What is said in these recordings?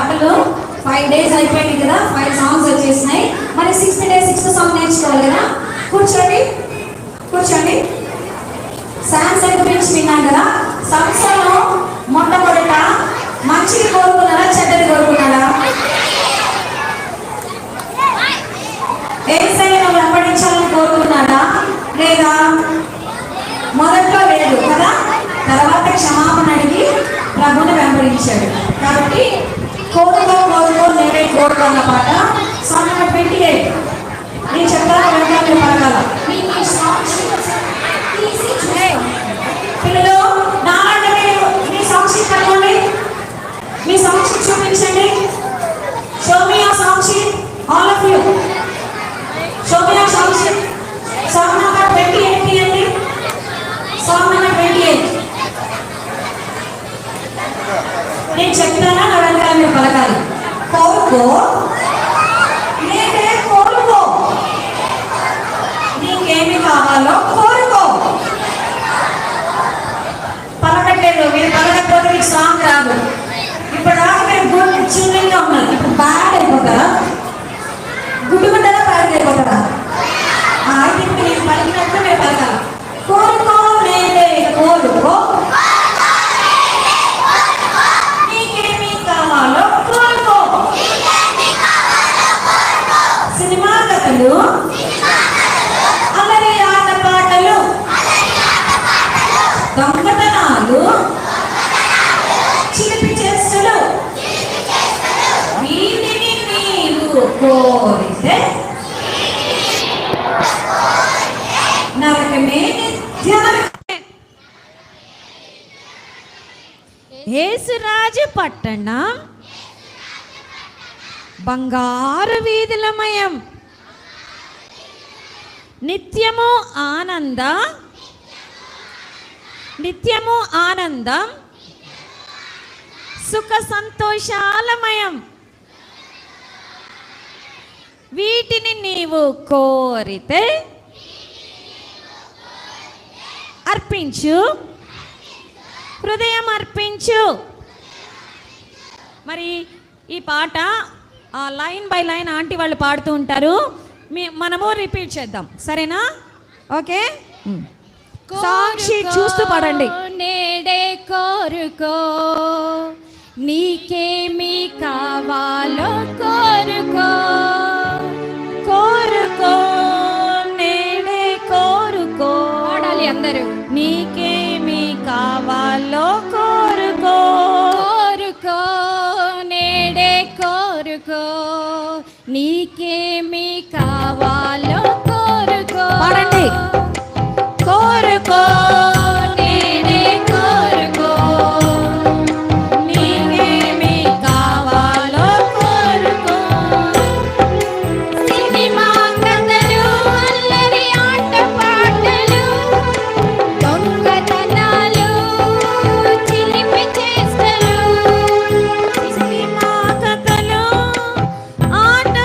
పాటలు 5 days అయిపోయింది కదా, 5 songs వచ్చేసినాయి. మరి 6th day 6th song నేర్చుకోవాలి కదా. కూర్చోండి కూర్చోండి. శాంసంగ్ గురించి విన్నాం కదా. సంవత్సరంలో మొట్టమొదట మంచిది కోరుకున్నారా, చెడ్డది కోరుకున్నారా? యేసయ్యను వెంబడించాలని కోరుకున్నారా లేదా? మొదట్లో లేదు కదా, తర్వాత క్షమాపణ అడిగి ప్రభుని వెంబడించాడు. కాబట్టి కోరుకో కోరుకో నేనే కోరుకున్న పాట సాంగ్ నెంబర్ 28. నేను చెప్తాను, వెంటనే పడగల పిల్లలు. నా అంటే మీరు మీ సాక్షి పట్టుకోండి, మీ సాక్షి చూపించండి. Show me a Sakshi, all of you show me a Sakshi. Song number 28 తీయండి. సాంగ్ నెంబర్ 28 నేను చెప్తానా, నా వెనకాల మీరు పలకాలి. కోరుకో నేనే కోరుకో, నీకేమి కావాలో కోరుకో. పలకట్లేదు, మీరు పలకపోతే మీకు సాంగ్ రాదు. ఇప్పటిదాకా మీరు గుడ్ చిన్నగా ఉన్నారు, ఇప్పుడు బ్యాడ్ అయిపోతారా? గుడ్డుకుంటారా, బ్యాడ్ అయిపోతారా? అయితే ఇప్పుడు నేను పలికినట్టు మీరు పలకాలి. కోరుకో నేనే కోరుకో, నీకేమి కావాలో కోరుకో. సినిమా కథలు, అల్లరి ఆట పాటలు, దొంగతనాలు, చిలిపి చేష్టలు, వీటిని నీవు కోరితే నరకమే నిత్యనరకమే. యేసురాజు పట్టణం బంగారు వీధులమయం, నిత్యము ఆనందం, నిత్యము ఆనందం, సుఖ సంతోషాలమయం. వీటిని నీవు కోరితే అర్పించు, హృదయం అర్పించు. మరి ఈ పాట లైన్ బై లైన్ ఆంటీ వాళ్ళు పాడుతూ ఉంటారు, మనము రిపీట్ చేద్దాం, సరేనా? ఓకే, సాక్షి చూస్తూ పాడండి. నేడే కోరుకో, నీకేమి కావాలో కోరుకో. కోరుకో నేడే కోరుకో, పాడాలి అందరూ. నీకేమి కావాలో కోరుకో. కోరుకో నేడే కోరుకో, నీకేమి కావాలో కోరుకో. పాడండి. కోరుకో నేడే కోరుకో, నీకేమి కావాలో కోరుకో. సినిమా కథలు, అల్లరి ఆట పాటలు, దొంగతనాలు, చిలిపి చేష్టలు, సినిమా కథలు, ఆట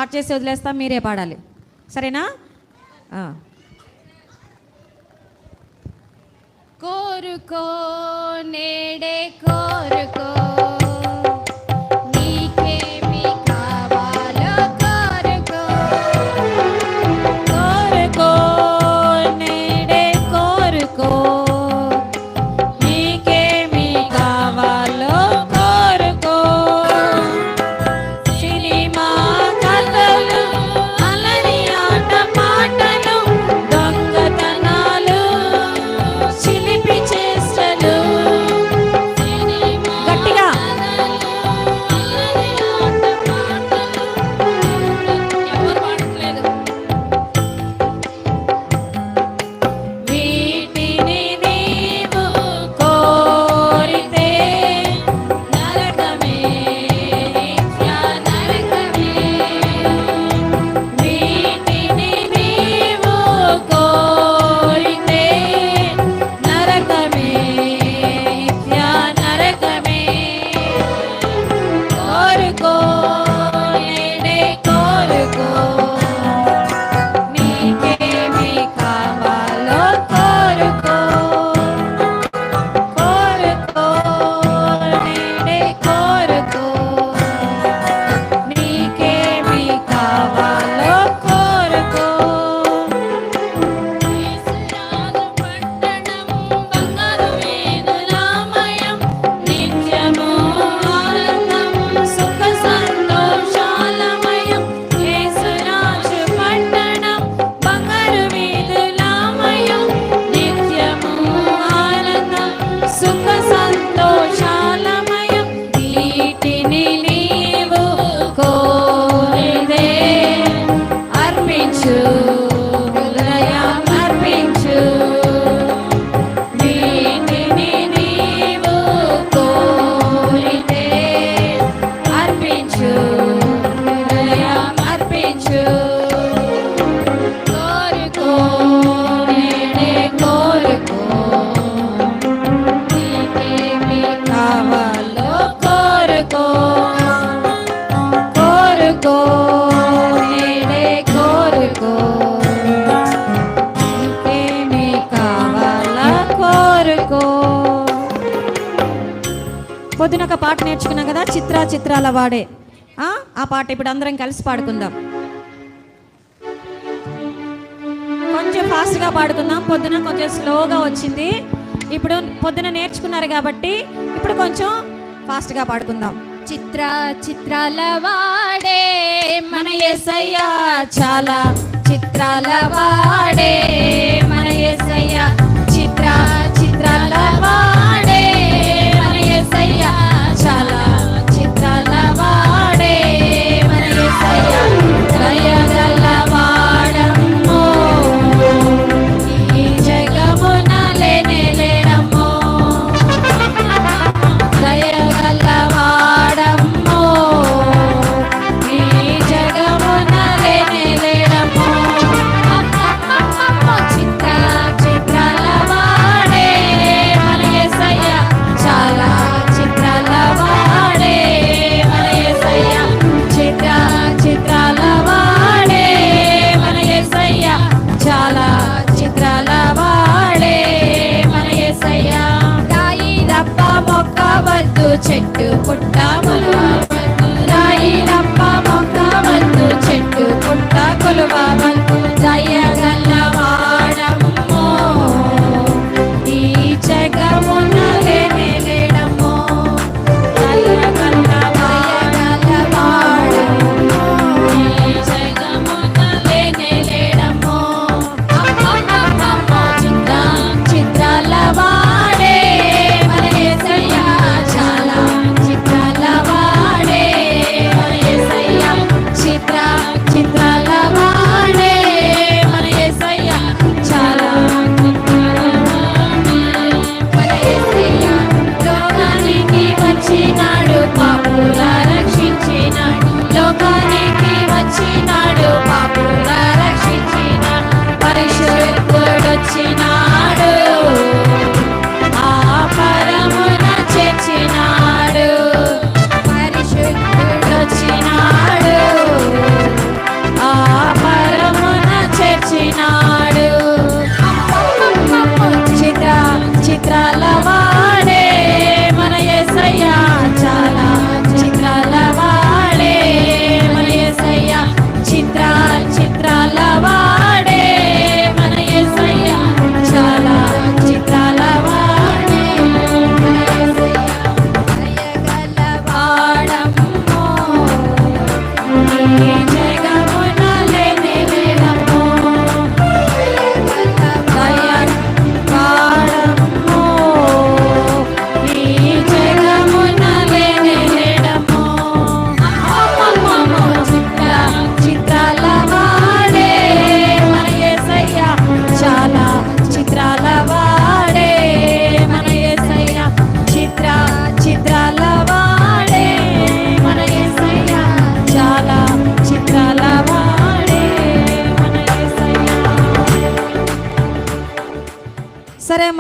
స్టార్ట్ చేసి వదిలేస్తాం, మీరే పాడాలి, సరేనా? కోరుకో నేడే కోరుకో నీకేమి కావాలో కోరుకో కోరుకో నేడే కోరుకో నీకేమి కావాలో కోరుకో. సినిమా కథలు, అలరి ఆట పాటలు, దొంగతనాలు, చిలిపి చేష్టలు. గట్టిగా ఎవరు పాడట్లేదు. వీటిని నీవు కోరితే నరకమే, నిత్య నరకమే. వీటిని నీవు కోరితే నరకమే, నిత్య నరకమే. కోరుకో నేడే కోరుకో నీకేమి కావాలో కోరుకో. కోరుకో నేడే కోరుకో నీకేమి కావాలో కోరుకో. యేసురాజు పట్టణం బంగారు వేదులామయం, నిత్యము ఆనందం సుఖ సంతోషాలమయం. యేసురాజు పట్టణం బంగారు వీధులామయం, నిత్యము ఆనందం సుఖ సంతోషాలమయం. వీటిని నీవు కోరితే అర్పించు, హృదయం అర్పించు. వీటిని నీవు కోరితే అర్పించు, హృదయం అర్పించు. కోరుకో నేడే కోరుకో నీకేమి కావాలో కోరుకో. కోరుకో నేడే కోరుకో నీకేమి కావాలా కోరుకో. పొద్దున ఒక పాట నేర్చుకున్నాం కదా, చిత్రాల వాడే. ఆ పాట ఇప్పుడు అందరం కలిసి పాడుకుందాం. కొంచెం ఫాస్ట్గా పాడుకుందాం, పొద్దున కొంచెం స్లోగా వచ్చింది. ఇప్పుడు పొద్దున నేర్చుకున్నారు కాబట్టి ఇప్పుడు కొంచెం ఫాస్ట్గా పాడుకుందాం. చిత్రాల వాడే మన యేసయ్య చాలా చిత్రాల వాడే, మన యేసయ్య చిత్రాల వాడే, మన యేసయ్య చాలా చిత్రాల వాడే, మన యేసయ్య దయగల వాడమ్మో, ఈ జగమున లేనేలేడమ్మో. దయగల వాడమ్మో, ఈ జగమున లేనేలేడమ్మో. చిత్రాల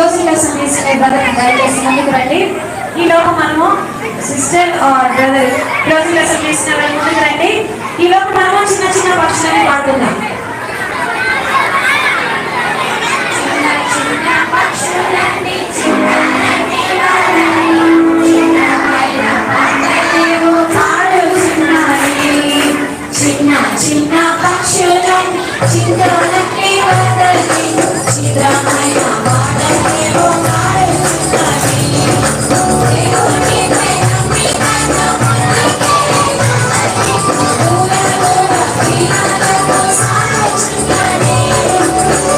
క్లోజింగ్ లెసన్ తీసుకునే బ్రదర్ దయచేసి ముందుకు రండి. ఈలోపు మనము సిస్టర్ బ్రదర్ క్లోజింగ్ లెసన్ తీసుకునే ముందుకు రండి. ఈలోపు మనము చిన్న చిన్న పక్షులని పాడుతున్నాం. చిన్న చిన్న పక్షులు చిత్రాలకి వదలి చిత్రమైన వాడలేవో పాడుచున్నవి. దేవుని నమ్మి దూర దూర తీరాలకు సాగుచున్నది.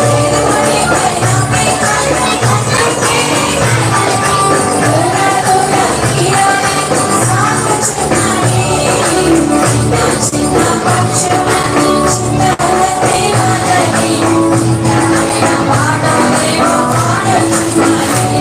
దేవుని నమ్మి దూర దూర తీరాలకు సాగుచున్నది. చిన్న పక్షులని చిత్రాలకి వదలి చిత్రమైన వాడలేవో పాడుచున్నవి.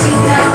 చిత్ర